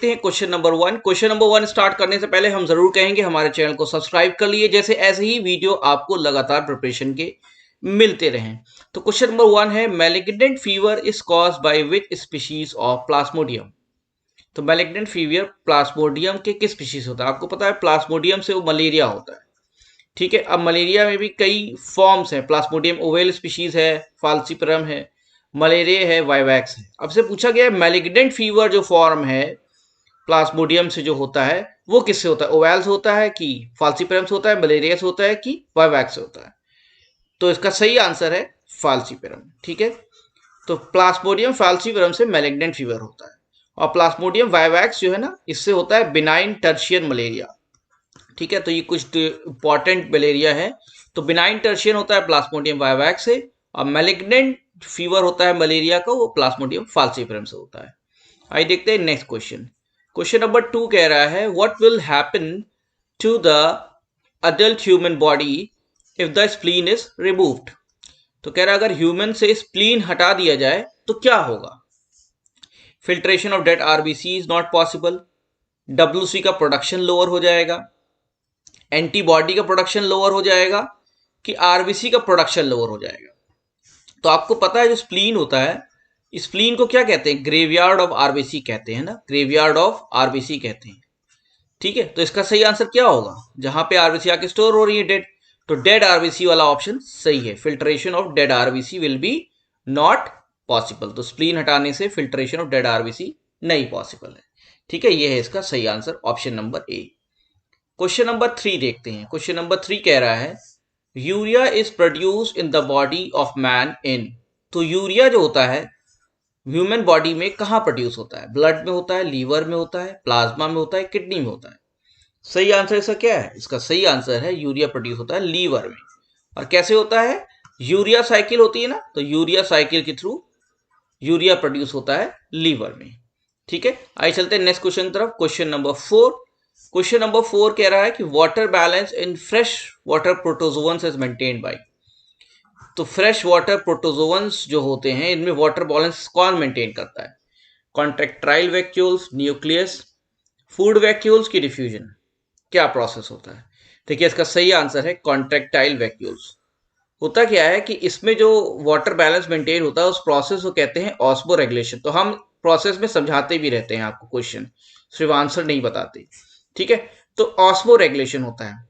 देखते हैं question number 1। Question number 1 start करने से पहले हम जरूर कहेंगे हमारे चैनल को सब्सक्राइब कर लिए, जैसे ऐसे ही वीडियो आपको लगातार प्रिपरेशन के मिलते रहें। तो क्वेश्चन नंबर 1 है, malignant fever is caused by which species of Plasmodium. तो मैलिग्नेंट फीवर प्लाज्मोडियम के किस स्पीशीज होता है? आपको पता है प्लाज्मोडियम से वो मलेरिया होता है। ठीक है, अब मलेरिया में भी कई फॉर्म्स हैं। प्लाज्मोडियम ओवेल स्पीशीज है, फाल्सिपरम है, मलेरिया है, वाइवैक्स है। अब से पूछा गया है मैलिग्नेंट फीवर जो फॉर्म है प्लाज्मोडियम से जो होता है वो किससे होता है? ओवेल से होता है कि फाल्सिपरम से होता है, मलेरिया से होता है कि वाइवैक्स से होता है? तो इसका सही आंसर है फाल्सिपरम। ठीक है, तो प्लाज्मोडियम फाल्सिपरम से मैलिग्नेंट फीवर होता है। और प्लाज्मोडियम वाइवैक्स जो है ना, इससे होता है बिनाइन टर्शियन मलेरिया। ठीक है, तो ये कुछ इंपॉर्टेंट मलेरिया है। तो बिनाइन टर्शियन होता है प्लाज्मोडियम वाइवैक्स से, और मैलिग्नेंट फीवर होता है मलेरिया का, वो प्लाज्मोडियम फाल्सिपरम से होता है। आइए देखते हैं नेक्स्ट क्वेश्चन। क्वेश्चन नंबर 2 कह रहा है, what will happen to the adult human body if the spleen is removed. तो कह रहा है अगर ह्यूमन से स्प्लीन हटा दिया जाए तो क्या होगा? Filtration of dead RBC is not possible, WC का प्रोडक्शन लोअर हो जाएगा, एंटीबॉडी का प्रोडक्शन लोअर हो जाएगा, कि आरबीसी का प्रोडक्शन लोअर हो जाएगा। तो आपको पता है जो स्प्लीन होता है, स्प्लीन को क्या कहते हैं? ग्रेवयार्ड ऑफ आरबीसी कहते हैं ना, ग्रेवयार्ड ऑफ आरबीसी कहते हैं। ठीक है, तो इसका सही आंसर क्या होगा? जहां पे आरबीसी आके स्टोर हो रही है डेड, तो डेड आरबीसी वाला ऑप्शन सही है। Filtration of dead RBC will be not possible. तो स्प्लीन हटाने से फिल्ट्रेशन ऑफ डेड आरबीसी नहीं पॉसिबल है। ठीक है, ये है इसका सही answer, option number A. Question number 3 देखते हैं। क्वेश्चन नंबर 3 कह रहा है, urea is produced in the body of man in. तो यूरिया जो होता है ह्यूमन बॉडी में कहां प्रोड्यूस होता है? ब्लड में होता है, लीवर में होता है, प्लाज्मा में होता है, किडनी में होता है? सही आंसर इसका क्या है? इसका सही आंसर है यूरिया प्रोड्यूस होता है लीवर में। और कैसे होता है? यूरिया साइकिल होती है ना, तो यूरिया साइकिल के थ्रू यूरिया प्रोड्यूस होता है लीवर में। ठीक है, आइए चलते हैं नेक्स्ट क्वेश्चन की तरफ। Question number 4। क्वेश्चन नंबर 4 कह रहा है कि water balance in fresh water protozoans is maintained by. तो फ्रेश वाटर प्रोटोजोअन्स जो होते हैं इनमें वाटर बैलेंस कौन मेंटेन करता है? Contractile vacuoles, nucleus, food vacuoles की डिफ्यूजन? क्या प्रोसेस होता है? देखिए इसका सही आंसर है कॉन्ट्रेक्टाइल वैक्यूल्स। होता क्या है कि इसमें जो वाटर बैलेंस मेंटेन होता है उस प्रोसेस को कहते हैं ऑस्मो रेगुलेशन। तो हम प्रोसेस में समझाते भी रहते हैं आपको क्वेश्चन, सिर्फ आंसर नहीं बताते। ठीक है, तो ऑस्मो रेगुलेशन होता है।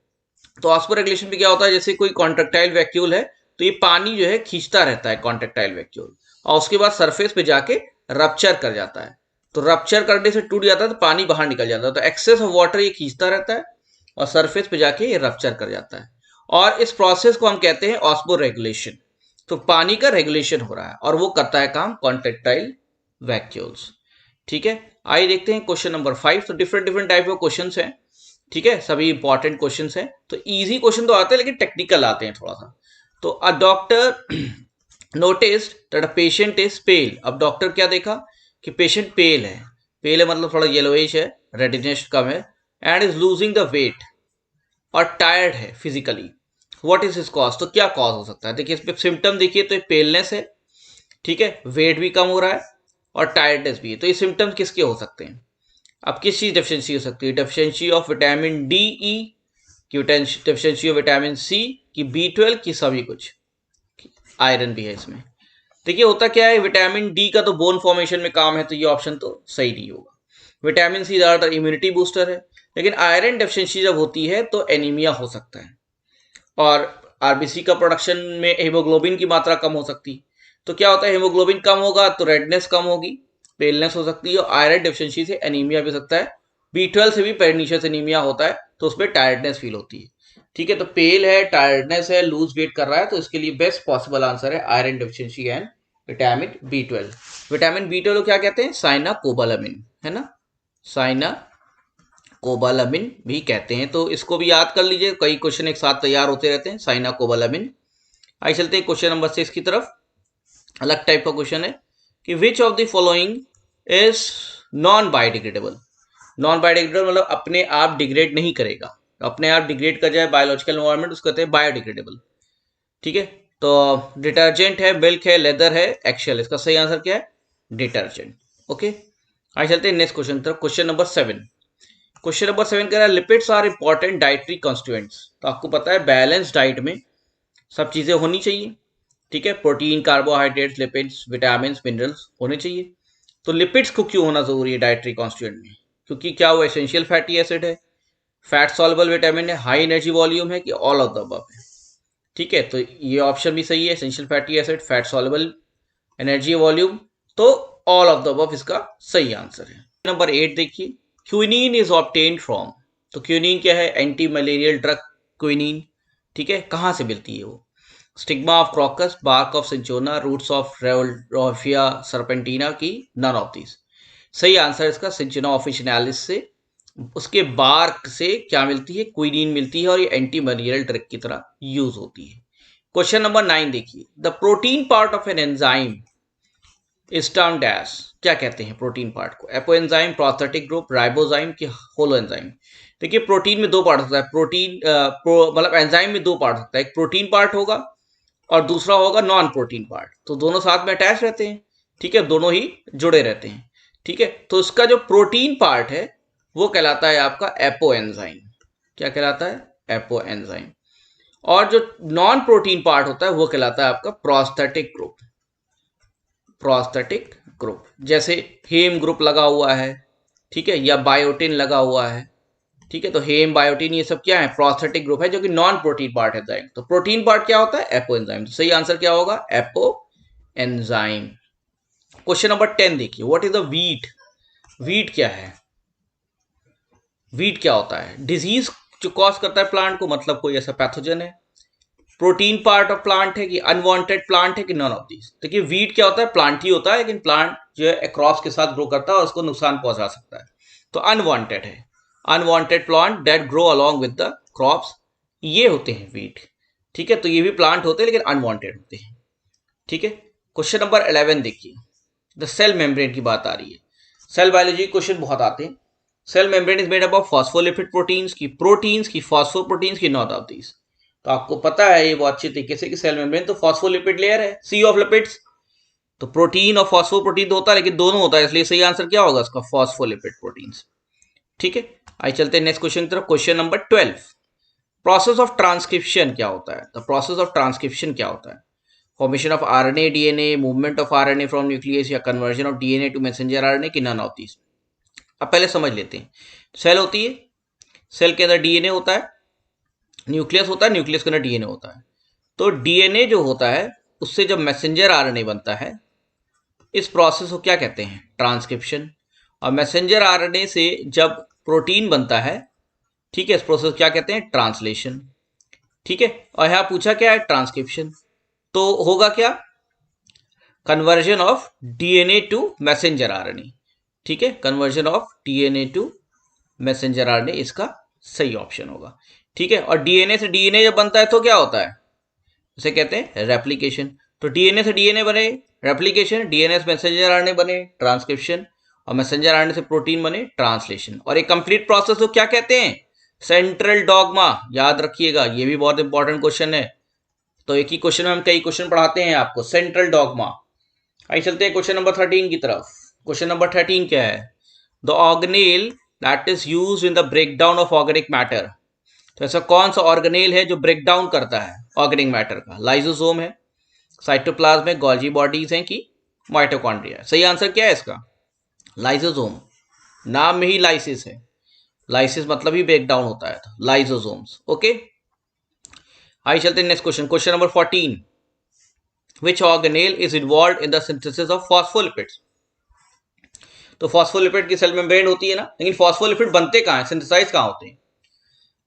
तो ऑस्मो रेगुलेशन में क्या होता है, जैसे कोई कॉन्ट्रेक्टाइल वैक्यूल है तो ये पानी जो है खींचता रहता है कॉन्ट्रेक्टाइल वैक्यूल, और उसके बाद सरफेस पे जाके रप्चर कर जाता है। तो रप्चर करने से टूट जाता है तो पानी बाहर निकल जाता है। तो एक्सेस ऑफ वाटर ये खींचता रहता है और सरफेस पे जाके ये रप्चर कर जाता है, और इस प्रोसेस को हम कहते हैं ऑस्मो रेगुलेशन। तो पानी का रेगुलेशन हो रहा है और वो करता है काम कॉन्ट्रेक्टाइल वैक्यूल्स। ठीक है, आइए देखते हैं क्वेश्चन नंबर 5। तो different different type of questions हैं। ठीक है, सभी इंपॉर्टेंट क्वेश्चंस हैं। तो इजी क्वेश्चन तो आते हैं लेकिन टेक्निकल आते हैं थोड़ा सा। तो a doctor noticed that a patient is पेल। अब डॉक्टर क्या देखा कि पेशेंट पेल है। पेल है मतलब थोड़ा येलोइश है, रेडिनेस कम है, and is losing the weight, और टायर्ड है physically. What is his cause? तो क्या कॉज हो सकता है? देखिए इस पे सिम्टम देखिए, तो पेलनेस है, ठीक है, वेट भी कम हो रहा है और टायर्डनेस भी है। तो ये सिम्टम्स किसके हो सकते हैं? अब किस चीज डेफिशिएंसी हो सकती है? डेफिशिएंसी ऑफ विटामिन डी, ई की, डेफिशिएंसी ऑफ विटामिन सी की, B12 की, सभी कुछ। आयरन भी है इसमें। देखिए होता क्या है, विटामिन डी का तो बोन फॉर्मेशन में काम है, तो ये ऑप्शन तो सही नहीं होगा। विटामिन सी ज्यादातर इम्यूनिटी बूस्टर है, लेकिन आयरन डेफिशिएंसी जब होती है तो एनीमिया हो सकता है, और आरबीसी का प्रोडक्शन में हीमोग्लोबिन की मात्रा कम हो सकती है। तो क्या होता है, हीमोग्लोबिन कम होगा तो रेडनेस कम होगी, पेलनेस हो सकती है, और आयरन डेफिशिएंसी से एनीमिया भी हो सकता है। B12 से भी परनीशियस एनीमिया होता है, तो उसमें टायर्डनेस फील होती है। ठीक है, तो पेल है, टायर्डनेस है, लूज वेट कर रहा है, तो इसके लिए बेस्ट पॉसिबल आंसर है iron deficiency and vitamin B12। Vitamin B12 को क्या कहते हैं? साइनाकोबालामिन, है ना, साइना कोबालामिन भी कहते हैं। तो इसको भी याद कर लीजिए, कई क्वेश्चन एक साथ तैयार होते रहते हैं, साइना कोबालामिन। आइए चलते हैं क्वेश्चन नंबर 6 की तरफ। अलग टाइप का क्वेश्चन है कि विच of the following is non biodegradable. Non biodegradable मतलब अपने आप डिग्रेड नहीं करेगा, अपने आप डिग्रेड कर जाए बायोलॉजिकल एनवायरनमेंट, उसको कहते हैं बायोडिग्रेडेबल। ठीक है, तो डिटर्जेंट है, मिल्क है, लेदर है, एक्शेल। इसका सही आंसर क्या है? डिटर्जेंट। ओके, आगे चलते हैं नेक्स्ट क्वेश्चन तरफ। क्वेश्चन नंबर 7 कह रहा है lipids are important dietary constituents. तो आपको पता है बैलेंस डाइट में सब चीजें होनी चाहिए, ठीक है, protein, carbohydrates, lipids, vitamin, minerals होने चाहिए। तो लिपिड्स को क्यों होना जरूरी है डाइटरी कॉन्स्टिट्यूएंट में? क्योंकि क्या वो एसेंशियल फैटी एसिड है, फैट सॉल्युबल विटामिन है, हाई एनर्जी वॉल्यूम है, कि ऑल ऑफ द अबव है? ठीक है, तो ये ऑप्शन भी सही है, essential fatty acid, fat soluble, energy volume, तो ऑल ऑफ द अबव इसका सही आंसर है। नंबर 8 देखिए, क्विनीन इज ऑब्टेन्ड फ्रॉम। तो क्विनीन क्या है? एंटी मलेरियल ड्रग क्विनीन, ठीक है, कहां से मिलती है वो? Stigma of crocus, bark of cinchona, roots of rauwolfia serpentina, की नन ऑफ दीज? सही आंसर इसका सिंचोना ऑफिशिनालिस से, उसके बार्क से क्या मिलती है? क्विनीन मिलती है, और ये एंटी मलेरियल ड्रग की तरह यूज होती है। क्वेश्चन नंबर 9 देखिए, the protein part of an enzyme is termed as. क्या कहते हैं प्रोटीन पार्ट को? Apoenzyme, prosthetic group, ribozyme, की होलो एंजाइम? देखिए प्रोटीन में दो पार्ट होता है, प्रोटीन मतलब एंजाइम में दो पार्ट होता है, एक प्रोटीन पार्ट होगा और दूसरा होगा नॉन प्रोटीन पार्ट। तो दोनों साथ में अटैच रहते हैं, ठीक है, दोनों ही जुड़े रहते हैं, ठीक है। तो इसका जो प्रोटीन पार्ट है वो कहलाता है आपका एपो एंजाइम। क्या कहलाता है? Apo enzyme. और जो नॉन प्रोटीन पार्ट होता है वो कहलाता है आपका प्रोस्थेटिक ग्रुप। प्रोस्थेटिक ग्रुप, जैसे हेम ग्रुप लगा हुआ है, ठीक है, या बायोटिन लगा हुआ है, ठीक है। तो हेम, बायोटिन, ये सब क्या है? प्रोस्थेटिक ग्रुप है, जो कि नॉन प्रोटीन पार्ट है एंजाइम। तो प्रोटीन पार्ट क्या होता है? Apo enzyme. तो सही आंसर क्या होगा? Apo enzyme. क्वेश्चन नंबर 10 देखिए, what is the wheat? Wheat क्या है? वीट क्या होता है? डिजीज जो कॉज करता है प्लांट को, मतलब कोई ऐसा पैथोजन है, प्रोटीन पार्ट ऑफ प्लांट है, कि अनवांटेड प्लांट है, कि नॉन ऑफ दीज? देखिए वीट क्या होता है? प्लांट ही होता है, लेकिन प्लांट जो है क्रॉप्स के साथ ग्रो करता है और उसको नुकसान पहुंचा सकता है, तो अनवांटेड है। Unwanted plant that grow along with the crops, ये होते हैं वीट, ठीक है। तो ये भी प्लांट होते हैं लेकिन अनवांटेड होते हैं, ठीक है। क्वेश्चन नंबर 11 देखिए, द सेल मेम्ब्रेन की बात आ रही है। सेल बायोलॉजी क्वेश्चन बहुत आते हैं। Cell membrane is made up of phospholipid proteins, की फॉस्फोप्रोटीन्स, की नॉट ऑफ दीज? तो आपको पता है ये बहुत अच्छे तरीके से कि सेल मेम्ब्रेन तो फॉस्फोलिपिड लेयर है, सी ऑफ लिपिड्स। तो प्रोटीन और फॉस्फोप्रोटीन तो होता है, लेकिन दोनों होता है, इसलिए सही आंसर क्या होगा इसका? फॉस्फोलिपिड प्रोटीन्स, ठीक है। आइए चलते हैं नेक्स्ट क्वेश्चन की तरफ। Question number 12, process of transcription क्या होता है? द प्रोसेस ऑफ ट्रांसक्रिप्शन क्या होता है? Formation of RNA, DNA, movement of RNA from nucleus, या conversion of DNA to messenger RNA, की नन ऑफ दीज? अब पहले समझ लेते हैं। सेल होती है, सेल के अंदर डीएनए होता है, न्यूक्लियस होता है, न्यूक्लियस के अंदर डीएनए होता है। तो डीएनए जो होता है उससे जब मैसेंजर आरएनए बनता है, इस प्रोसेस को क्या कहते हैं? ट्रांसक्रिप्शन। और मैसेंजर आरएनए से जब प्रोटीन बनता है, ठीक है, इस प्रोसेस क्या कहते हैं? ट्रांसलेशन, ठीक है। और यहां पूछा क्या है? ट्रांसक्रिप्शन। तो होगा क्या? Conversion of DNA to messenger RNA, ठीक है, conversion of DNA to messenger RNA इसका सही ऑप्शन होगा, ठीक है। और डीएनए से डीएनए जब बनता है तो क्या होता है? उसे कहते हैं रेप्लिकेशन। तो डीएनए से डीएनए बने रेप्लिकेशन, डीएनए से मैसेंजर आरएनए बने ट्रांसक्रिप्शन, और मैसेंजर आरएनए से प्रोटीन बने ट्रांसलेशन। और एक कंप्लीट प्रोसेस को क्या कहते हैं? Central dogma. याद रखिएगा, ये भी बहुत इंपॉर्टेंट क्वेश्चन है। तो एक ही क्वेश्चन में हम कई क्वेश्चन पढ़ाते हैं आपको। Central dogma. आइए चलते हैं क्वेश्चन नंबर 13 की तरफ। क्वेश्चन नंबर 13 क्या है? The organelle that is used in the breakdown of organic matter. तो ऐसा कौन सा ऑर्गेनेल है जो ब्रेक डाउन करता है ऑर्गेनिक मैटर का? लाइसोसोम है, साइटोप्लाज्म है, गोल्जी बॉडीज हैं, कि माइटोकॉन्ड्रिया? सही आंसर क्या है इसका? लाइसोसोम। नाम में ही लाइसिस है, लाइसिस मतलब ही ब्रेक डाउन होता है, तो लाइसोसोम्स, ओके। आइए चलते हैं next question. Question number 14, which organelle is involve in the synthesis of phospholipids? तो फॉस्फोलिपिड की सेल मेम्ब्रेन होती है ना, लेकिन फॉस्फोलिपिड बनते कहां हैं, सिंथेसाइज कहां होते हैं?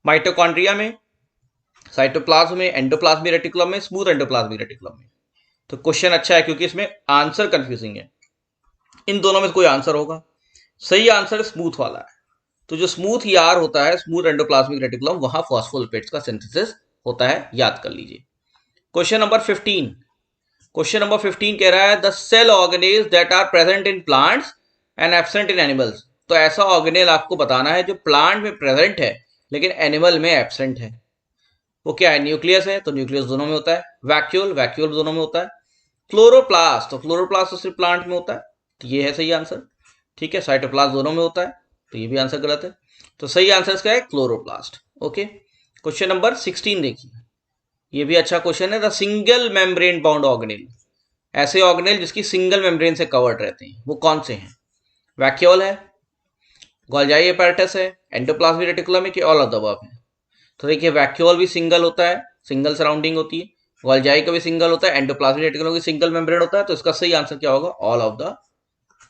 माइटोकॉन्ड्रिया में, साइटोप्लाज्म में, एंडोप्लाज्मिक रेटिकुलम में, स्मूथ एंडोप्लाज्मिक रेटिकुलम में। तो क्वेश्चन अच्छा है क्योंकि इसमें आंसर कंफ्यूजिंग है। इन दोनों में कोई आंसर होगा? सही आंसर स्मूथ वाला है। तो जो स्मूथ ईआर होता है, स्मूथ एंडोप्लाज्मिक रेटिकुलम, वहां फॉस्फोलिपिड्स का सिंथेसिस होता है, याद कर लीजिए। क्वेश्चन नंबर 15, क्वेश्चन नंबर 15 कह रहा है the cell organelles that are present in plants and absent in animals. तो ऐसा ऑर्गेनेल आपको बताना है जो प्लांट में प्रेजेंट है लेकिन एनिमल में एब्सेंट है। वो क्या है? न्यूक्लियस है, तो न्यूक्लियस दोनों में होता है। वैक्यूल, वैक्यूल दोनों में होता है। क्लोरोप्लास्ट, तो क्लोरोप्लास्ट तो सिर्फ प्लांट में होता है, तो ये है सही आंसर। ठीक है, साइटोप्लाज्म दोनों में होता है, तो ये भी आंसर गलत है। तो सही आंसर इसका है क्लोरोप्लास्ट। ओके, क्वेश्चन नंबर 16 देखिए, ये भी अच्छा क्वेश्चन है। The single membrane bound organelle, ऐसे ऑर्गेनेल जिसकी सिंगल मेम्ब्रेन से कवर्ड रहते हैं, वो कौन से हैं? वैक्यूल है, गोल्जाई अपैरेटस है, एंडोप्लाज्मिक रेटिकुलम है, कि ऑल ऑफ द अबव है? तो देखिए, वैक्यूल भी सिंगल होता है, सिंगल सराउंडिंग होती है, गोल्जाई का भी सिंगल होता है, एंडोप्लाज्मिक रेटिकुलम की सिंगल मेम्ब्रेन होता है, तो इसका सही आंसर क्या होगा? All of the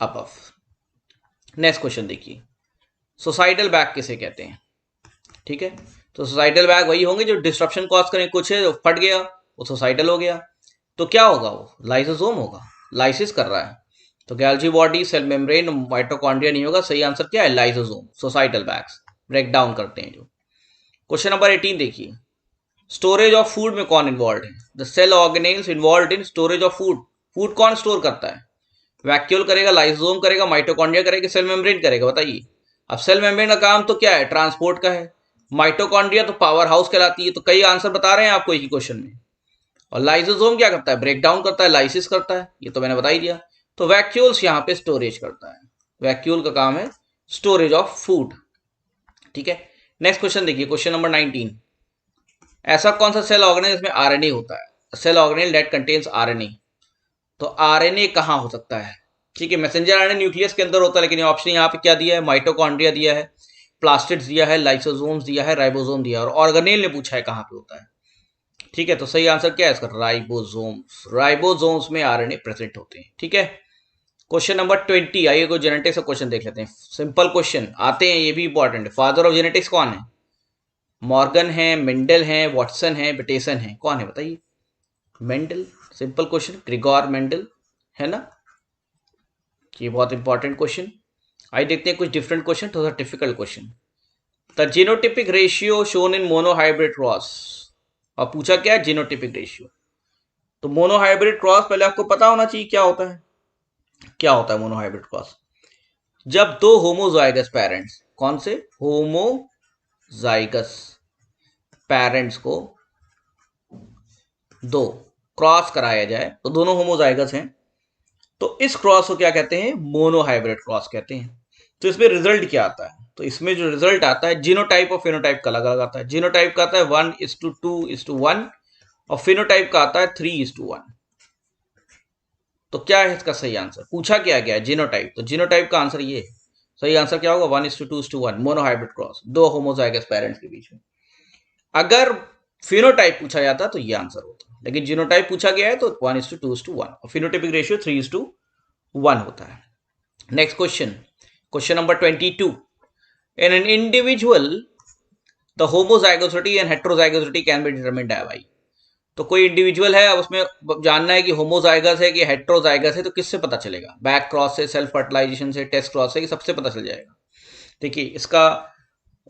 above. Next question देखिए, सोसाइटल बैग किसे कहते हैं? ठीक है, तो सोसाइटल बैग वही होंगे जो डिस्ट्रप्शन कॉज करें, कुछ है जो फट गया वो सोसाइटल हो गया, तो क्या होगा? वो लाइसोसोम होगा, लाइसिस कर रहा है, तो golgi body, cell membrane, mitochondria नहीं होगा, सही आंसर क्या है? Lysosome, suicidal bags break down करते हैं जो। क्वेश्चन नंबर 18 देखिए, स्टोरेज ऑफ फूड में कौन इन्वॉल्व है? The cell organelles involved in storage of food, food कौन स्टोर करता है? वैक्यूल करेगा, लाइसोसोम करेगा, माइटोकॉन्ड्रिया करेगा, सेल मेम्ब्रेन करेगा? बताइए। अब सेल मेम्ब्रेन का काम तो क्या है? ट्रांसपोर्ट का है। माइटोकॉन्ड्रिया तो पावर हाउस कहलाती है, तो कई आंसर बता रहे हैं आपको एक ही क्वेश्चन में। और लाइसोसोम क्या करता है? ब्रेक डाउन करता है, लाइसिस करता है, ये तो मैंने बता ही दिया। तो वैक्यूल्स यहाँ पे स्टोरेज करता है, वैक्यूल का काम है स्टोरेज ऑफ फूड। ठीक है, नेक्स्ट क्वेश्चन देखिए, क्वेश्चन नंबर 19, ऐसा कौन सा सेल ऑर्गेनेल जिसमें आरएनए होता है? Cell organelle that contains RNA, तो आरएनए कहाँ हो सकता है? ठीक है, मैसेंजर आरएनए न्यूक्लियस के अंदर होता है, लेकिन ये ऑप्शन यहाँ पे क्या दिया है? माइटोकॉन्ड्रिया दिया है, प्लास्टिड्स दिया है, लाइसोसोम्स दिया है, राइबोसोम दिया है, और ऑर्गेनेल ने पूछा है कहाँ पे होता है। ठीक है, तो सही आंसर क्या है इसका? राइबोसोम्स, राइबोसोम्स में आरएनए प्रेजेंट होते हैं। ठीक है, क्वेश्चन नंबर 20, आइए कोई जेनेटिक्स का क्वेश्चन देख लेते हैं, सिंपल क्वेश्चन आते हैं, ये भी इंपॉर्टेंट है। फादर ऑफ जेनेटिक्स कौन है? मॉर्गन है, मेंडल है, वॉटसन है, बेटेसन है, कौन है बताइए? Mendel, simple question, Grigor Mendel, है ना? ये बहुत इंपॉर्टेंट क्वेश्चन। आइए देखते हैं कुछ डिफरेंट क्वेश्चन, थोड़ा difficult question. The genotypic ratio shown in monohybrid cross, और पूछा क्या है? Genotypic ratio. तो मोनोहाइब्रिड क्रॉस पहले आपको पता होना चाहिए क्या होता है। क्या होता है मोनोहाइब्रिड क्रॉस? जब दो होमोजाइगस पेरेंट्स, कौन से? होमोजाइगस पेरेंट्स को दो क्रॉस कराया जाए, तो दोनों होमोजाइगस हैं, तो इस क्रॉस को क्या कहते हैं? मोनोहाइब्रिड क्रॉस कहते हैं। तो इसमें रिजल्ट क्या आता है? तो इसमें जो रिजल्ट आता है, जीनोटाइप और फेनोटाइप का अलग अलग आता है। जीनोटाइप का आता है 1:2:1, और फेनोटाइप का आता है 3:1। तो क्या है इसका सही आंसर? पूछा क्या गया है? जीनोटाइप, तो जीनोटाइप का आंसर ये है। सही आंसर क्या होगा? 1:2:1, मोनोहाइब्रिड क्रॉस, दो होमोजाइगस पेरेंट्स के बीच में। अगर फिनोटाइप पूछा जाता तो ये आंसर होता, लेकिन जीनोटाइप पूछा गया है तो 1:2:1, और फिनोटाइपिक रेशियो 3:1 होता है। Next question, question number 22, in an individual the homozygosity and heterozygosity can be determined bye. तो कोई इंडिविजुअल है, अब उसमें जानना है कि होमोजाइगस है कि हेट्रोजाइगस है, तो किससे पता चलेगा? बैक क्रॉस से, सेल्फ फर्टिलाइजेशन से, टेस्ट क्रॉस से, कि सबसे पता चल जाएगा? देखिए, इसका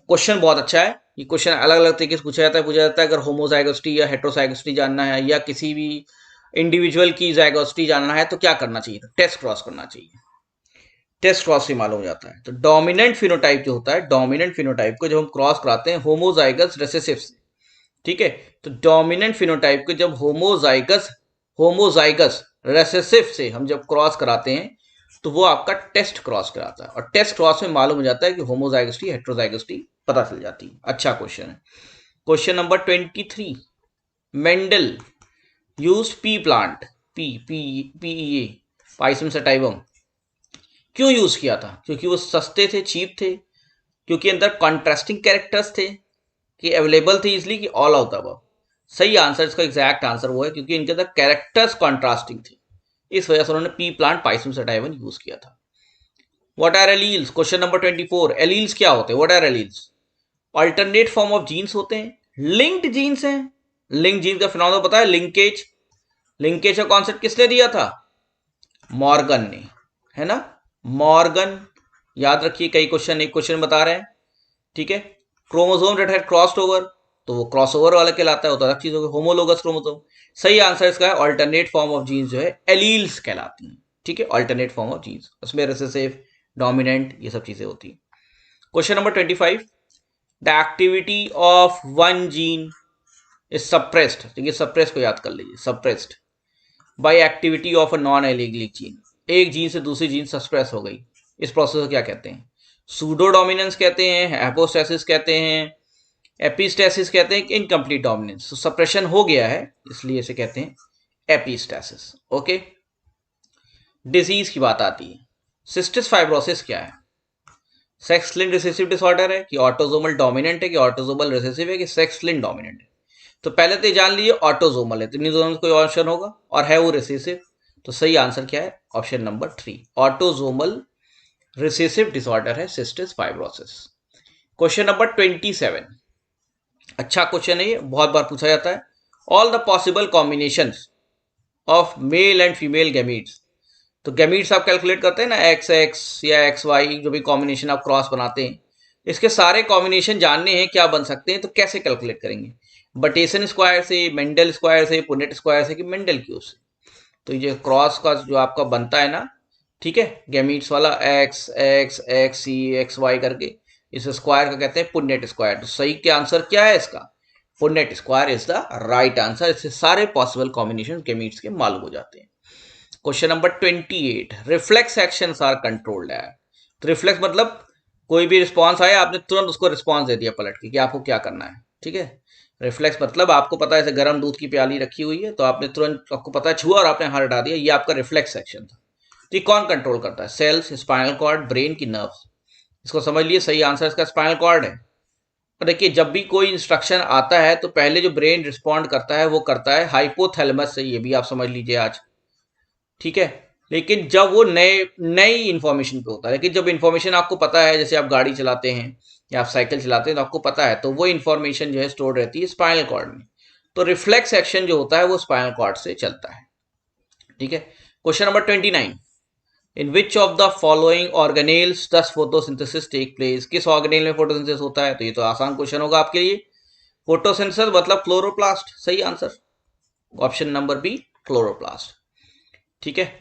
क्वेश्चन बहुत अच्छा है। ये क्वेश्चन अलग अलग तरीके से पूछा जाता है अगर होमोजाइगोसिटी या हेट्रोजाइगोसिटी जानना है, या किसी भी इंडिविजुअल की जाइगोसिटी जानना है, तो क्या करना चाहिए? तो टेस्ट क्रॉस करना चाहिए, टेस्ट क्रॉस से मालूम हो जाता है। तो डोमिनेंट फिनोटाइप जो होता है, डोमिनेंट फिनोटाइप को जब हम क्रॉस कराते हैं होमोजाइगस रिसेसिव से, ठीक है, तो डोमिनेंट फिनोटाइप को जब होमोजाइगस रिसेसिव से हम जब क्रॉस कराते हैं, तो वो आपका टेस्ट क्रॉस कराता है, और टेस्ट क्रॉस में मालूम हो जाता है कि होमोजाइगोसिटी हेट्रोजाइगोसिटी पता चल जाती है। अच्छा क्वेश्चन है। Question number 23, Mendel used P plant, PEA, Pisum sativum, क्यों यूज किया था? क्योंकि वो सस्ते थे, चीप थे, क्योंकि अंदर कॉन्ट्रास्टिंग कैरेक्टर्स थे, कि अवेलेबल थे इसलिए, कि ऑल ऑफ द अबव? सही आंसर, इसका एग्जैक्ट आंसर वो है क्योंकि इनके अंदर कैरेक्टर्स कॉन्ट्रास्टिंग थे, इस वजह से उन्होंने pea plant pisum sativum use किया था। What are alleles? Question number 24, alleles क्या होते हैं? What are alleles? Alternate form of genes होते हैं, लिंक्ड जीन्स हैं। लिंक जीन्स का फिनोमेनन पता है? लिंकेज, लिंकेज का कॉन्सेप्ट किसने दिया था? मॉर्गन ने, है ना? मॉर्गन, याद रखिए, कई क्वेश्चन एक क्वेश्चन बता रहे हैं, ठीक है। Chromosome that had crossed over, तो वो क्रॉसओवर वाला कहलाता है, वो तो अलग चीज होगी, होमोलोगस क्रोमोसोम। सही आंसर इसका है अल्टरनेट फॉर्म ऑफ जीन्स जो है एलील्स कहलाती हैं, ठीक है, अल्टरनेट फॉर्म ऑफ जीन्स, उसमें रिसेसिव, डोमिनेंट, ये सब चीजें होती हैं। Question number 25, the activity of one gene is suppressed, ठीक है, सप्रेस को याद कर लीजिए, suppressed by activity of a non allelic gene, एक जीन से दूसरी जीन सप्रेस हो गई, इस प्रोसेस को क्या कहते हैं? सूडो डोमिनेंस कहते हैं, हाइपोस्टैसिस कहते हैं, एपिस्टैसिस कहते हैं कि इनकम्प्लीट डोमिनेंस। तो सप्रेशन हो गया है इसलिए इसे कहते हैं एपिस्टैसिस। ओके, डिजीज की बात आती है। सिस्टिस फाइब्रोसिस क्या है? सेक्स लिंक्ड रिसेसिव डिसऑर्डर है कि ऑटोसोमल डोमिनेंट है कि ऑटोसोमल रिसेसिव है कि सेक्स लिंक्ड डोमिनेंट है? तो पहले तो जान लीजिए ऑटोसोमल है, तो इन दोनों में कोई ऑप्शन होगा, और है वो रिसेसिव। तो सही आंसर क्या है? Option number 3, autosomal recessive disorder है सिस्टिस फाइब्रोसिस। क्वेश्चन नंबर 27, अच्छा क्वेश्चन है ये, बहुत बार पूछा जाता है। All the possible combinations of male and female gametes. तो गैमीट्स आप कैलकुलेट करते हैं ना, एक्स एक्स या एक्स वाई, जो भी कॉम्बिनेशन आप क्रॉस बनाते हैं, इसके सारे कॉम्बिनेशन जानने हैं क्या बन सकते हैं, तो कैसे कैलकुलेट करेंगे? बटेसन स्क्वायर से, मेंडल स्क्वायर से, पुनेट स्क्वायर से कि मेंडल क्यू से? तो ये क्रॉस का जो आपका बनता है ना, ठीक है, गैमीट्स वाला एक्स एक्स एक्स सी एक्स वाई करके, इस स्क्वायर का कहते हैं पुनेट स्क्वायर। तो सही के आंसर क्या है इसका? Punnett square is the right answer. इससे सारे पॉसिबल कॉम्बिनेशन गैमीट्स के मालूम हो जाते हैं। Question number 28, reflex actions are controlled है। तो रिफ्लेक्स मतलब कोई भी रिस्पॉन्स आया, आपने तुरंत उसको रिस्पॉन्स दे दिया पलट के कि आपको क्या करना है, ठीक है। रिफ्लेक्स मतलब आपको पता है जैसे गर्म दूध की प्याली रखी हुई है, तो आपने तुरंत, आपको पता है, छुआ और आपने हाथ हटा दिया, ये आपका रिफ्लेक्स एक्शन था। तो ये कौन कंट्रोल करता है? सेल्स, स्पाइनल कॉर्ड, ब्रेन की नर्व्स? इसको समझ लिए, सही आंसर इसका स्पाइनल कॉर्ड है। और देखिए, जब भी कोई इंस्ट्रक्शन आता है तो पहले जो ब्रेन रिस्पॉन्ड करता है वो करता है हाइपोथैलेमस से, ये भी आप समझ लीजिए आज, ठीक है। लेकिन जब वो नए नई इंफॉर्मेशन पे होता है, लेकिन जब इंफॉर्मेशन आपको पता है, जैसे आप गाड़ी चलाते हैं या आप साइकिल चलाते हैं तो आपको पता है, तो वो इंफॉर्मेशन जो है स्टोर रहती है स्पाइनल कॉर्ड में। तो रिफ्लेक्स एक्शन जो होता है वो स्पाइनल कॉर्ड से चलता है, ठीक है। Question number 29, in which of the following organelles does photosynthesis take place? किस ऑर्गेनेल में फोटोसिंथेसिस होता है? तो ये तो आसान क्वेश्चन होगा आपके लिए। फोटोसिंथेसिस मतलब क्लोरोप्लास्ट, सही answer option number B, chloroplast, ठीक है।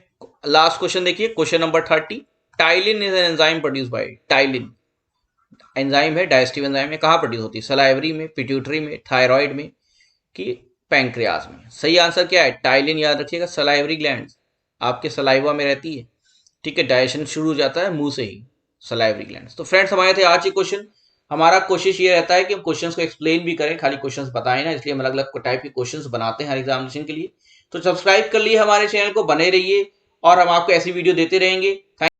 लास्ट क्वेश्चन देखिए, question number 30, ptyalin is an enzyme produce by. Ptyalin enzyme है, डाइजेस्टिव एंजाइम है, कहाँ प्रोड्यूस होती है? सलाइवरी में, पिट्यूटरी में, थायराइड में कि पैंक्रियाज में? सही आंसर क्या है? टाइलिन याद रखिएगा, सलाइवरी ग्लैंड आपके सलाइवा में रहती है, ठीक है। डाइजेशन शुरू हो जाता है मुंह से ही, सलाइवरी ग्लैंड। तो फ्रेंड्स, हमारे थे आज ही क्वेश्चन। हमारा कोशिश ये रहता है कि हम क्वेश्चंस को एक्सप्लेन भी करें, खाली क्वेश्चंस बताएं ना, इसलिए हम अलग अलग टाइप के क्वेश्चंस बनाते हैं हर एग्जामिनेशन के लिए। तो सब्सक्राइब कर लिए हमारे चैनल को, बने रहिए और हम आपको ऐसी वीडियो देते रहेंगे।